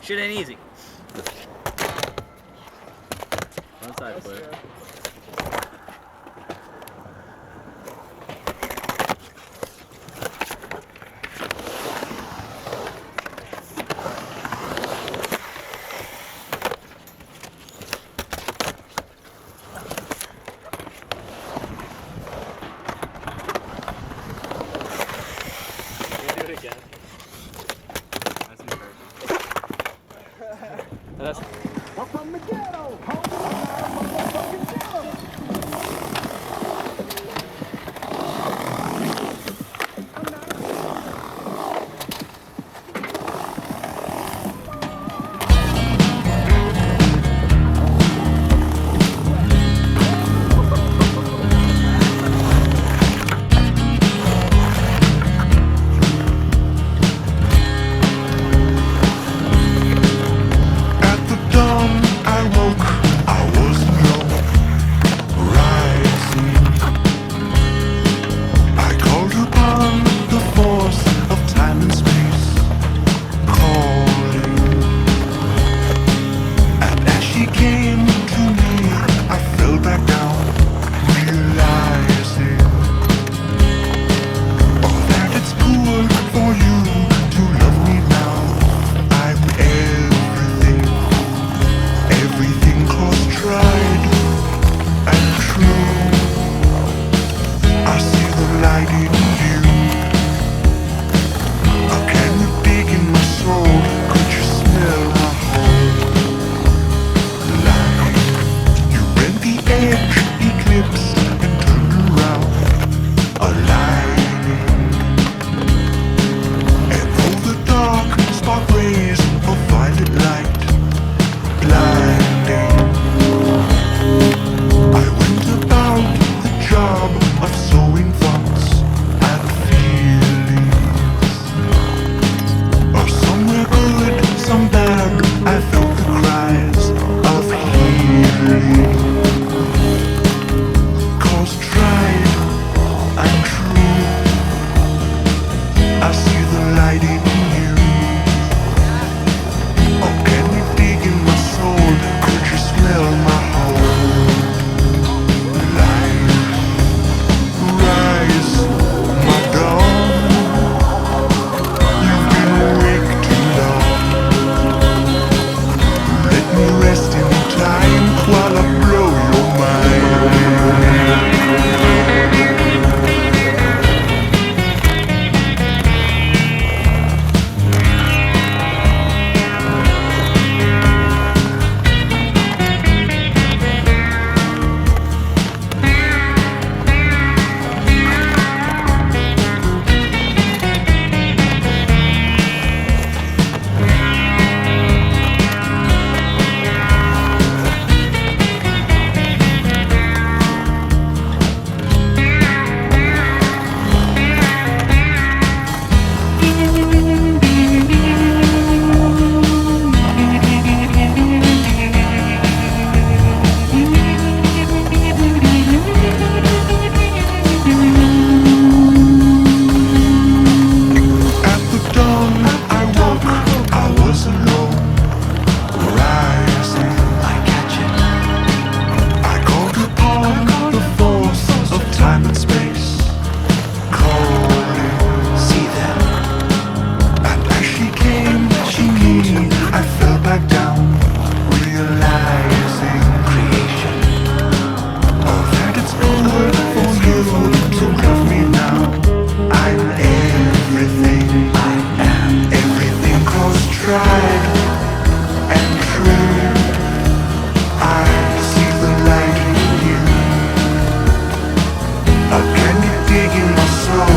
Shit ain't easy. One side flip. That's I'm from the ghetto, homie. I'm a motherfucking ghetto. At the dawn I woke, I was alone, rising. I called upon the force of time and space, calling. And as she came to me, I fell back down, realizing that it's cool for you to love me now. I'm everything. Everything cause tried and true. I see the light in you. A candy dig in my soul. Could you smell my whole life? You bent the edge, eclipse, and turned around, aligning. And though the dark spark rays of violet light blinding, I went about the job of sowing thoughts and feelings. Or somewhere good, some bad, I felt the cries of healing. Cause tried and true, I see the light in you. Oh, can you dig in my soul? Could you smell my whole life? Rise, my dawn. You've been awake too long. Let me rest in time while I blow your mind. At the dawn I woke, I was alone, rising. I catch it. I called upon the force of time and space, calling. See them. And as she came, she knew I fell back down, realizing creation. Oh, that it's good for you to love me now. I'm everything. I am everything cause tried and true. I see the light in you. A candy dig in my soul.